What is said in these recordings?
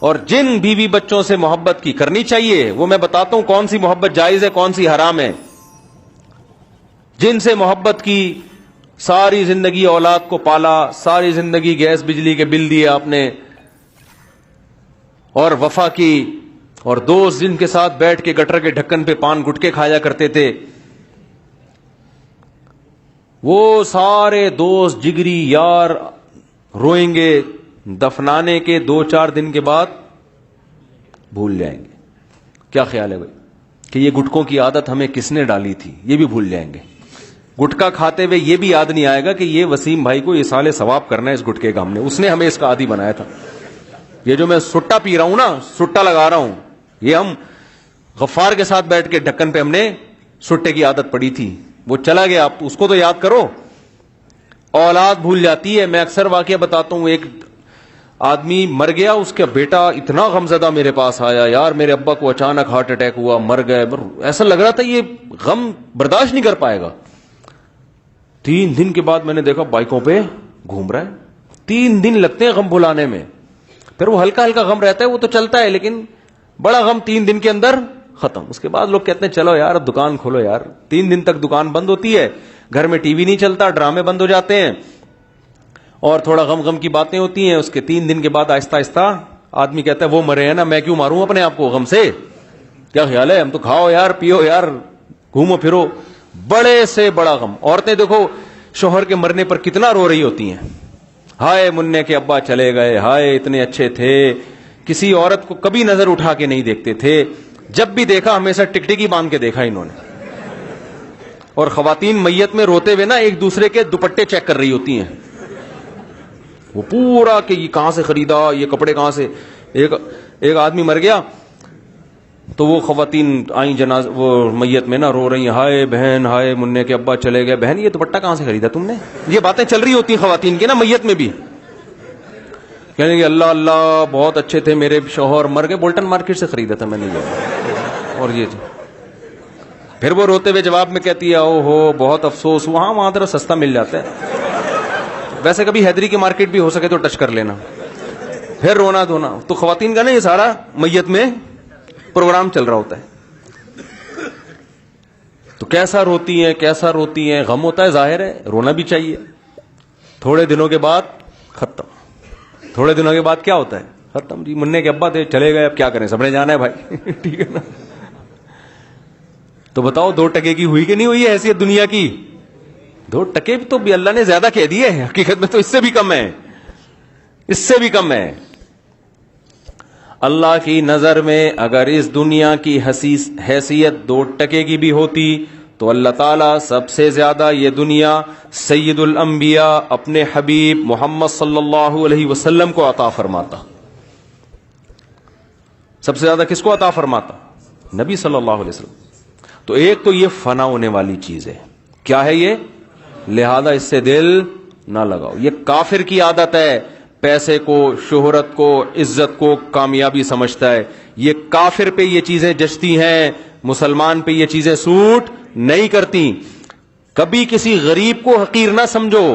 اور جن بیوی بچوں سے محبت کی کرنی چاہیے وہ میں بتاتا ہوں کون سی محبت جائز ہے کون سی حرام ہے. جن سے محبت کی، ساری زندگی اولاد کو پالا، ساری زندگی گیس بجلی کے بل دیے آپ نے، اور وفا کی، اور دوست جن کے ساتھ بیٹھ کے گٹر کے ڈھکن پہ پان گٹکے کھایا کرتے تھے، وہ سارے دوست جگری یار روئیں گے، دفنانے کے 2-4 دن کے بعد بھول جائیں گے. کیا خیال ہے بھائی کہ یہ گٹکوں کی عادت ہمیں کس نے ڈالی تھی؟ یہ بھی بھول جائیں گے. گٹکا کھاتے ہوئے یہ بھی یاد نہیں آئے گا کہ یہ وسیم بھائی کو ایصال ثواب کرنا ہے اس گٹکے کا، اس نے ہمیں اس کا عادی بنایا تھا. یہ جو میں سٹا پی رہا ہوں نا، سٹا لگا رہا ہوں، یہ ہم غفار کے ساتھ بیٹھ کے ڈھکن پہ ہم نے سٹے کی عادت پڑی تھی. وہ چلا گیا، آپ اس کو تو یاد کرو. اولاد بھول جاتی ہے. میں اکثر واقعہ بتاتا ہوں، ایک آدمی مر گیا، اس کا بیٹا اتنا غمزدہ میرے پاس آیا، یار میرے ابا کو اچانک ہارٹ اٹیک ہوا، مر گئے. ایسا لگ رہا تھا یہ غم برداشت نہیں کر پائے گا. 3 دن کے بعد میں نے دیکھا بائکوں پہ گھوم رہا ہے. 3 دن لگتے ہیں غم بھلانے میں. پھر وہ ہلکا ہلکا غم رہتا ہے، وہ تو چلتا ہے، لیکن بڑا غم 3 دن کے اندر ختم. اس کے بعد لوگ کہتے ہیں چلو یار اب دکان کھولو. یار 3 دن تک دکان بند ہوتی ہے، گھر میں ٹی وی نہیں چلتا، ڈرامے بند ہو جاتے ہیں، اور تھوڑا غم کی باتیں ہوتی ہیں. اس کے 3 دن کے بعد آہستہ آہستہ آدمی کہتا ہے وہ مرے ہیں نا، میں کیوں ماروں اپنے آپ کو غم سے؟ کیا خیال ہے؟ ہم تو کھاؤ یار، پیو یار، گھومو پھرو. بڑے سے بڑا غم. عورتیں دیکھو شوہر کے مرنے پر کتنا رو رہی ہوتی ہیں، ہائے مننے کے ابا چلے گئے، ہائے اتنے اچھے تھے. کسی عورت کو کبھی نظر اٹھا کے نہیں دیکھتے تھے، جب بھی دیکھا ہمیشہ ٹکٹکی باندھ کے دیکھا انہوں نے. اور خواتین میت میں روتے ہوئے نا ایک دوسرے کے دوپٹے چیک کر رہی ہوتی ہیں، وہ پورا کہ یہ کہاں سے خریدا، یہ کپڑے کہاں سے. ایک آدمی مر گیا تو وہ خواتین آئیں جناز وہ میت میں نا رو رہی ہیں، ہائے بہن، ہائے مننے کے ابا چلے گئے، بہن یہ دوپٹہ کہاں سے خریدا تم نے؟ یہ باتیں چل رہی ہوتی ہیں خواتین کی نا میت میں بھی. کہنے کہ اللہ اللہ بہت اچھے تھے میرے شوہر، مر گئے، بولٹن مارکیٹ سے خریدا تھا میں نے یہ. اور یہ پھر وہ روتے ہوئے جواب میں کہتی ہے او ہو بہت افسوس، وہاں ذرا سستا مل جاتا ہے. ویسے کبھی حیدری کی مارکیٹ بھی ہو سکے تو ٹچ کر لینا. پھر رونا دھونا. تو خواتین کا نا یہ سارا میت میں پروگرام چل رہا ہوتا ہے. تو کیسا روتی ہیں، غم ہوتا ہے، ظاہر ہے رونا بھی چاہیے. تھوڑے دنوں کے بعد ختم. تھوڑے دنوں کے بعد کیا ہوتا ہے؟ ختم. جی مننے کے ابا تھے، چلے گئے، اب کیا کریں، سب نے جانا ہے بھائی. ٹھیک ہے نا. تو بتاؤ 2 ٹکے کی ہوئی کہ نہیں ہوئی ہے حیثیت دنیا کی؟ 2 ٹکے بھی تو بھی اللہ نے زیادہ کہہ دیے، حقیقت میں تو اس سے بھی کم ہے، اس سے بھی کم ہے. اللہ کی نظر میں اگر اس دنیا کی حیثیت 2 ٹکے کی بھی ہوتی تو اللہ تعالیٰ سب سے زیادہ یہ دنیا سید الانبیاء اپنے حبیب محمد صلی اللہ علیہ وسلم کو عطا فرماتا. سب سے زیادہ کس کو عطا فرماتا؟ نبی صلی اللہ علیہ وسلم. تو ایک تو یہ فنا ہونے والی چیز ہے. کیا ہے یہ؟ لہذا اس سے دل نہ لگاؤ. یہ کافر کی عادت ہے، پیسے کو، شہرت کو، عزت کو کامیابی سمجھتا ہے. یہ کافر پہ یہ چیزیں جچتی ہیں، مسلمان پہ یہ چیزیں سوٹ نہیں کرتی. کبھی کسی غریب کو حقیر نہ سمجھو.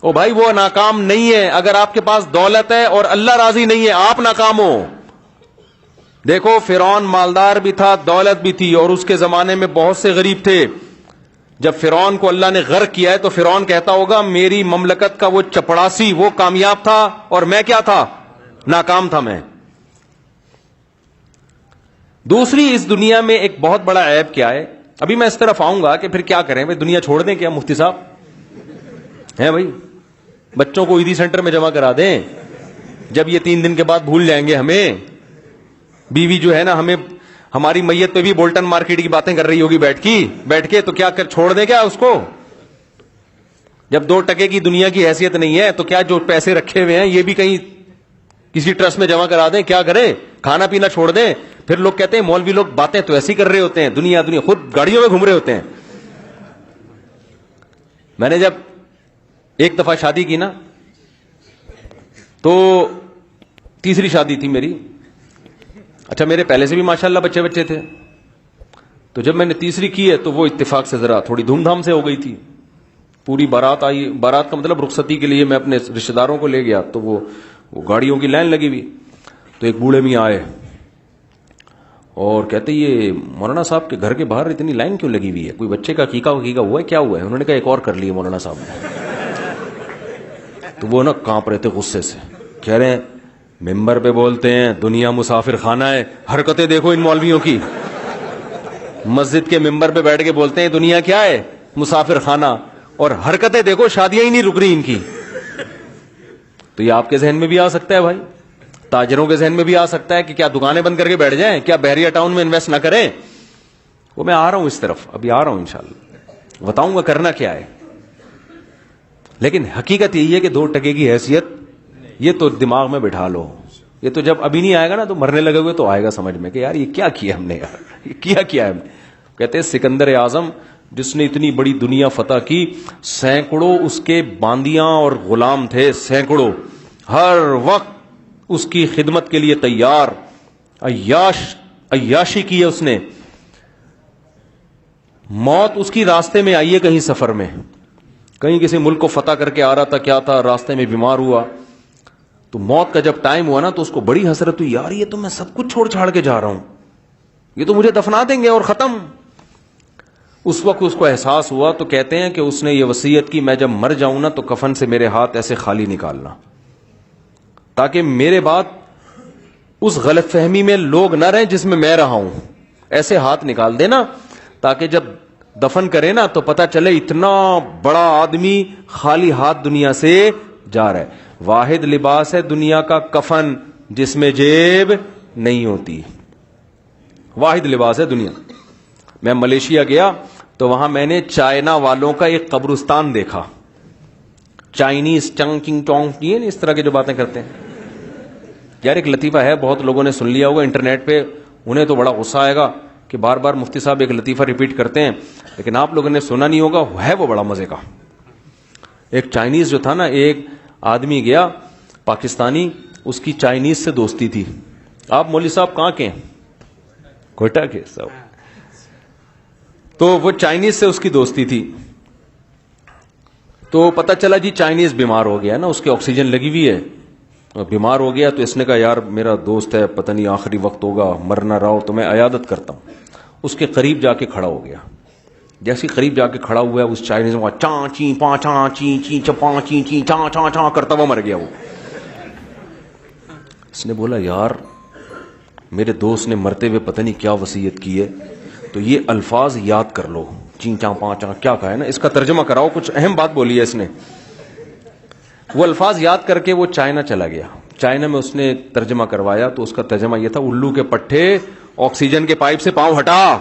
او بھائی وہ ناکام نہیں ہے، اگر آپ کے پاس دولت ہے اور اللہ راضی نہیں ہے آپ ناکام ہو. دیکھو فرعون مالدار بھی تھا، دولت بھی تھی، اور اس کے زمانے میں بہت سے غریب تھے. جب فرعون کو اللہ نے غرق کیا ہے تو فرعون کہتا ہوگا میری مملکت کا وہ چپڑاسی وہ کامیاب تھا اور میں کیا تھا؟ ناکام تھا میں. دوسری اس دنیا میں ایک بہت بڑا عیب کیا ہے، ابھی میں اس طرف آؤں گا کہ پھر کیا کریں بھائی، دنیا چھوڑ دیں کیا مفتی صاحب ہیں بھائی؟ بچوں کو عیدی سینٹر میں جمع کرا دیں، جب یہ 3 دن کے بعد بھول جائیں گے ہمیں. بیوی جو ہے نا ہمیں ہماری میت پہ بھی بولٹن مارکیٹ کی باتیں کر رہی ہوگی بیٹھ کے تو کیا کر چھوڑ دیں کیا اس کو؟ جب 2 ٹکے کی دنیا کی حیثیت نہیں ہے تو کیا جو پیسے رکھے ہوئے ہیں یہ بھی کہیں کسی ٹرسٹ میں جمع کرا دیں؟ کیا کریں؟ کھانا پینا چھوڑ دیں؟ پھر لوگ کہتے ہیں مولوی لوگ باتیں تو ایسی کر رہے ہوتے ہیں، دنیا خود گاڑیوں میں گھوم رہے ہوتے ہیں. میں نے جب ایک دفعہ شادی کی نا تو تیسری شادی تھی میری. اچھا میرے پہلے سے بھی ماشاءاللہ بچے تھے، تو جب میں نے تیسری کی ہے تو وہ اتفاق سے ذرا تھوڑی دھوم دھام سے ہو گئی تھی. پوری بارات آئی. بارات کا مطلب رخصتی کے لیے میں اپنے رشتے داروں کو لے گیا, تو وہ گاڑیوں کی لائن لگی ہوئی. تو ایک بوڑھے میاں آئے اور کہتے یہ مولانا صاحب کے گھر کے باہر اتنی لائن کیوں لگی ہوئی ہے, کوئی بچے کا عقیقہ ہوا ہے, کیا ہوا ہے؟ انہوں نے کہا ایک اور کر لیے مولانا صاحب نے. تو وہ نا کانپ رہے تھے غصے سے, کہہ رہے ہیں ممبر پہ بولتے ہیں دنیا مسافر خانہ ہے, حرکتیں دیکھو ان مولویوں کی. مسجد کے ممبر پہ بیٹھ کے بولتے ہیں دنیا کیا ہے, مسافر خانہ, اور حرکتیں دیکھو شادیاں ہی نہیں رک رہی ان کی. تو یہ آپ کے ذہن میں بھی آ سکتا ہے بھائی, تاجروں کے ذہن میں بھی آ سکتا ہے کہ کیا دکانیں بند کر کے بیٹھ جائیں, کیا بحریہ ٹاؤن میں انویسٹ نہ کریں. وہ میں آ رہا ہوں اس طرف, ابھی آ رہا ہوں انشاءاللہ, بتاؤں گا کرنا کیا ہے. لیکن حقیقت یہی ہے کہ 2 ٹکے کی حیثیت یہ تو دماغ میں بٹھا لو. یہ تو جب ابھی نہیں آئے گا نا تو مرنے لگے ہوئے تو آئے گا سمجھ میں کہ یار یہ کیا کیا ہم نے, یار یہ کیا ہے ہم نے. کہتے ہیں سکندر اعظم جس نے اتنی بڑی دنیا فتح کی, سینکڑوں اس کے باندیاں اور غلام تھے, سینکڑوں, ہر وقت اس کی خدمت کے لیے تیار, عیاشی کی ہے اس نے. موت اس کی راستے میں آئی ہے, کہیں سفر میں, کہیں کسی ملک کو فتح کر کے آ رہا تھا, کیا تھا, راستے میں بیمار ہوا. تو موت کا جب ٹائم ہوا نا تو اس کو بڑی حسرت ہوئی, یار یہ تو میں سب کچھ چھوڑ چھاڑ کے جا رہا ہوں, یہ تو مجھے دفنا دیں گے اور ختم. اس وقت اس کو احساس ہوا, تو کہتے ہیں کہ اس نے یہ وصیت کی میں جب مر جاؤں نا تو کفن سے میرے ہاتھ ایسے خالی نکالنا, تاکہ میرے بعد اس غلط فہمی میں لوگ نہ رہیں جس میں میں رہا ہوں. ایسے ہاتھ نکال دینا تاکہ جب دفن کرے نا تو پتہ چلے اتنا بڑا آدمی خالی ہاتھ دنیا سے جا رہا ہے. واحد لباس ہے دنیا کا کفن جس میں جیب نہیں ہوتی, واحد لباس ہے دنیا. میں ملیشیا گیا تو وہاں میں نے چائنا والوں کا ایک قبرستان دیکھا. چائنیز چنگ چنگ ٹونگ کی ہے اس طرح کی جو باتیں کرتے ہیں. یار ایک لطیفہ ہے, بہت لوگوں نے سن لیا ہوگا انٹرنیٹ پہ, انہیں تو بڑا غصہ آئے گا کہ بار بار مفتی صاحب ایک لطیفہ ریپیٹ کرتے ہیں, لیکن آپ لوگوں نے سنا نہیں ہوگا, ہے وہ بڑا مزے کا. ایک چائنیز جو تھا نا, ایک آدمی گیا پاکستانی, اس کی چائنیز سے دوستی تھی. آپ مولوی صاحب کہاں کے ہیں؟ کوئٹہ کے صاحب. تو وہ چائنیز سے اس کی دوستی تھی. تو پتہ چلا جی چائنیز بیمار ہو گیا نا, اس کے آکسیجن لگی ہوئی ہے, بیمار ہو گیا. تو اس نے کہا یار میرا دوست ہے, پتہ نہیں آخری وقت ہوگا, مر نہ رہا ہو تو میں عیادت کرتا ہوں. اس کے قریب جا کے کھڑا ہو گیا. جیسے قریب جا کے کھڑا ہوا ہے, اس چائنیز میں چاں چی پاں چاں چی چی چپاں چی چی چاں چاں چاں کرتا ہوا مر گیا وہ. اس نے بولا یار میرے دوست نے مرتے ہوئے پتہ نہیں کیا وصیت کی ہے, تو یہ الفاظ یاد کر لو, چین چاں پاں چاں کیا کہا ہے نا, اس کا ترجمہ کراؤ, کچھ اہم بات بولی ہے اس نے. وہ الفاظ یاد کر کے وہ چائنا چلا گیا. چائنا میں اس نے ترجمہ کروایا تو اس کا ترجمہ یہ تھا, الو کے پٹھے آکسیجن کے پائپ سے پاؤں ہٹا.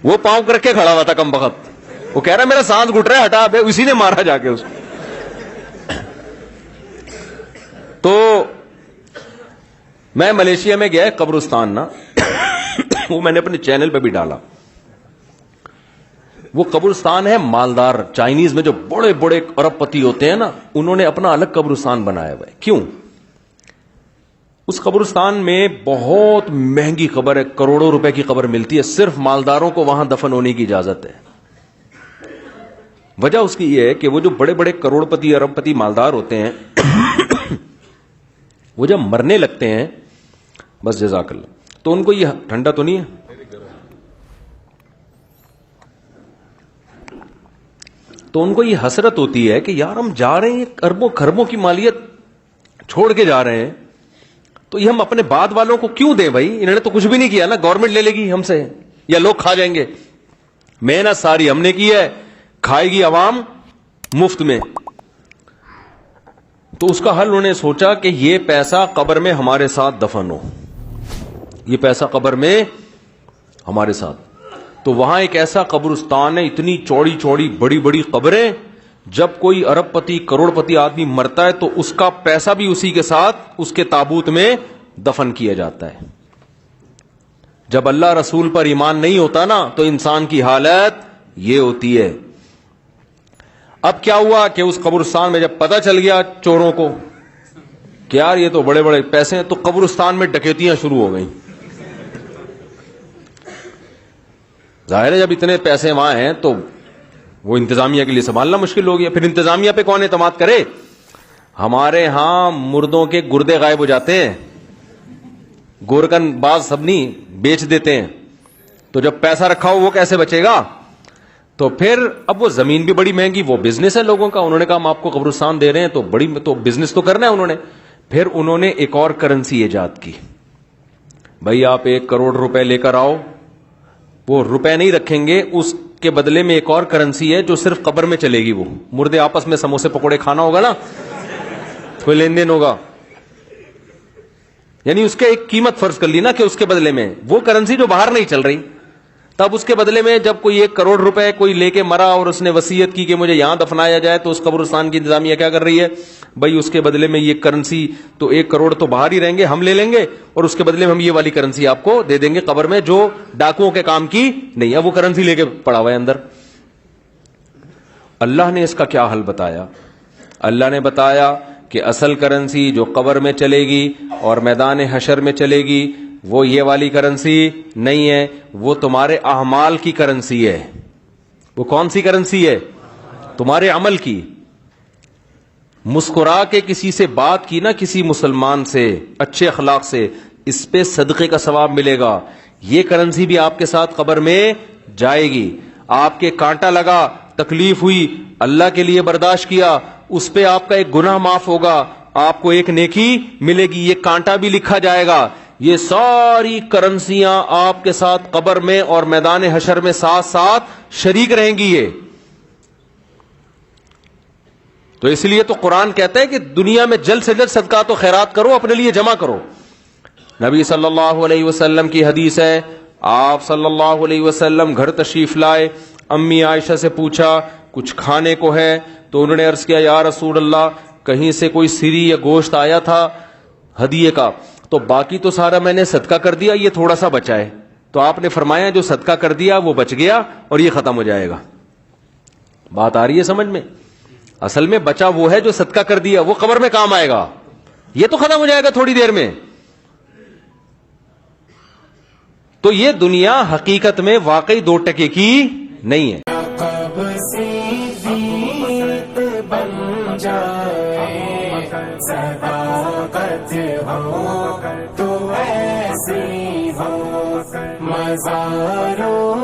وہ پاؤں کر کے کھڑا ہوا تھا کم بخت, وہ کہہ رہا میرا سانس گھٹ رہا ہے, ہٹا. اسی نے مارا جا کے اس کو. تو میں ملیشیا میں گیا قبرستان نا, وہ میں نے اپنے چینل پہ بھی ڈالا. وہ قبرستان ہے مالدار, چائنیز میں جو بڑے بڑے ارب پتی ہوتے ہیں نا, انہوں نے اپنا الگ قبرستان بنایا ہوا ہے. کیوں؟ اس قبرستان میں بہت مہنگی قبر ہے, کروڑوں روپے کی قبر ملتی ہے, صرف مالداروں کو وہاں دفن ہونے کی اجازت ہے. وجہ اس کی یہ ہے کہ وہ جو بڑے بڑے کروڑ پتی ارب پتی مالدار ہوتے ہیں وہ جب مرنے لگتے ہیں, بس جزاک اللہ, تو ان کو یہ ٹھنڈا تو نہیں ہے, تو ان کو یہ حسرت ہوتی ہے کہ یار ہم جا رہے ہیں, اربوں خربوں کی مالیت چھوڑ کے جا رہے ہیں, تو یہ ہم اپنے بعد والوں کو کیوں دیں بھائی, انہوں نے تو کچھ بھی نہیں کیا نا, گورنمنٹ لے لے گی ہم سے یا لوگ کھا جائیں گے. محنت ساری ہم نے کی ہے, کھائے گی عوام مفت میں. تو اس کا حل انہوں نے سوچا کہ یہ پیسہ قبر میں ہمارے ساتھ دفن ہو, یہ پیسہ قبر میں ہمارے ساتھ. تو وہاں ایک ایسا قبرستان ہے, اتنی چوڑی چوڑی بڑی بڑی قبریں, جب کوئی ارب پتی کروڑ پتی آدمی مرتا ہے تو اس کا پیسہ بھی اسی کے ساتھ اس کے تابوت میں دفن کیا جاتا ہے. جب اللہ رسول پر ایمان نہیں ہوتا نا تو انسان کی حالت یہ ہوتی ہے. اب کیا ہوا کہ اس قبرستان میں جب پتہ چل گیا چوروں کو کہ یار یہ تو بڑے بڑے پیسے ہیں, تو قبرستان میں ڈکیتیاں شروع ہو گئیں. ظاہر ہے جب اتنے پیسے وہاں ہیں تو وہ انتظامیہ کے لیے سنبھالنا مشکل ہو گیا. پھر انتظامیہ پہ کون اعتماد کرے؟ ہمارے ہاں مردوں کے گردے غائب ہو جاتے ہیں, گورکن باز سب نہیں بیچ دیتے ہیں, تو جب پیسہ رکھا ہو وہ کیسے بچے گا؟ تو پھر اب وہ زمین بھی بڑی مہنگی, وہ بزنس ہے لوگوں کا, انہوں نے کہا ہم آپ کو قبرستان دے رہے ہیں تو بڑی تو بزنس تو کرنا ہے انہوں نے. پھر انہوں نے ایک اور کرنسی ایجاد کی, بھائی آپ 1 کروڑ روپے لے کر آؤ, وہ روپے نہیں رکھیں گے, اس کے بدلے میں ایک اور کرنسی ہے جو صرف قبر میں چلے گی. وہ مردے آپس میں سموسے پکوڑے کھانا ہوگا نا, کوئی لین دین ہوگا, یعنی اس کے ایک قیمت فرض کر لی نا کہ اس کے بدلے میں وہ کرنسی جو باہر نہیں چل رہی, تب اس کے بدلے میں جب کوئی 1 کروڑ روپے کوئی لے کے مرا اور اس نے وصیت کی کہ مجھے یہاں دفنایا جائے, تو اس قبرستان کی انتظامیہ کیا کر رہی ہے؟ بھائی اس کے بدلے میں یہ کرنسی تو 1 کروڑ تو باہر ہی رہیں گے, ہم لے لیں گے, اور اس کے بدلے میں ہم یہ والی کرنسی آپ کو دے دیں گے قبر میں جو ڈاکوؤں کے کام کی نہیں ہے. وہ کرنسی لے کے پڑا ہوا ہے اندر. اللہ نے اس کا کیا حل بتایا؟ اللہ نے بتایا کہ اصل کرنسی جو قبر میں چلے گی اور میدان حشر میں چلے گی وہ یہ والی کرنسی نہیں ہے, وہ تمہارے اعمال کی کرنسی ہے. وہ کون سی کرنسی ہے؟ تمہارے عمل کی. مسکرا کے کسی سے بات کی نا, کسی مسلمان سے اچھے اخلاق سے, اس پہ صدقے کا ثواب ملے گا. یہ کرنسی بھی آپ کے ساتھ قبر میں جائے گی. آپ کے کانٹا لگا, تکلیف ہوئی, اللہ کے لیے برداشت کیا, اس پہ آپ کا ایک گناہ معاف ہوگا, آپ کو ایک نیکی ملے گی, یہ کانٹا بھی لکھا جائے گا. یہ ساری کرنسیاں آپ کے ساتھ قبر میں اور میدان حشر میں ساتھ ساتھ شریک رہیں گی. یہ تو اس لیے تو قرآن کہتا ہے کہ دنیا میں جلد سے جلد صدقات و خیرات کرو, اپنے لیے جمع کرو. نبی صلی اللہ علیہ وسلم کی حدیث ہے, آپ صلی اللہ علیہ وسلم گھر تشریف لائے, امی عائشہ سے پوچھا کچھ کھانے کو ہے؟ تو انہوں نے عرض کیا یا رسول اللہ کہیں سے کوئی سری یا گوشت آیا تھا ہدیے کا, تو باقی تو سارا میں نے صدقہ کر دیا, یہ تھوڑا سا بچا ہے. تو آپ نے فرمایا جو صدقہ کر دیا وہ بچ گیا اور یہ ختم ہو جائے گا. بات آ رہی ہے سمجھ میں؟ اصل میں بچا وہ ہے جو صدقہ کر دیا, وہ قبر میں کام آئے گا, یہ تو ختم ہو جائے گا تھوڑی دیر میں. تو یہ دنیا حقیقت میں واقعی 2 ٹکے کی نہیں ہے. تو ایسی ہو مزاروں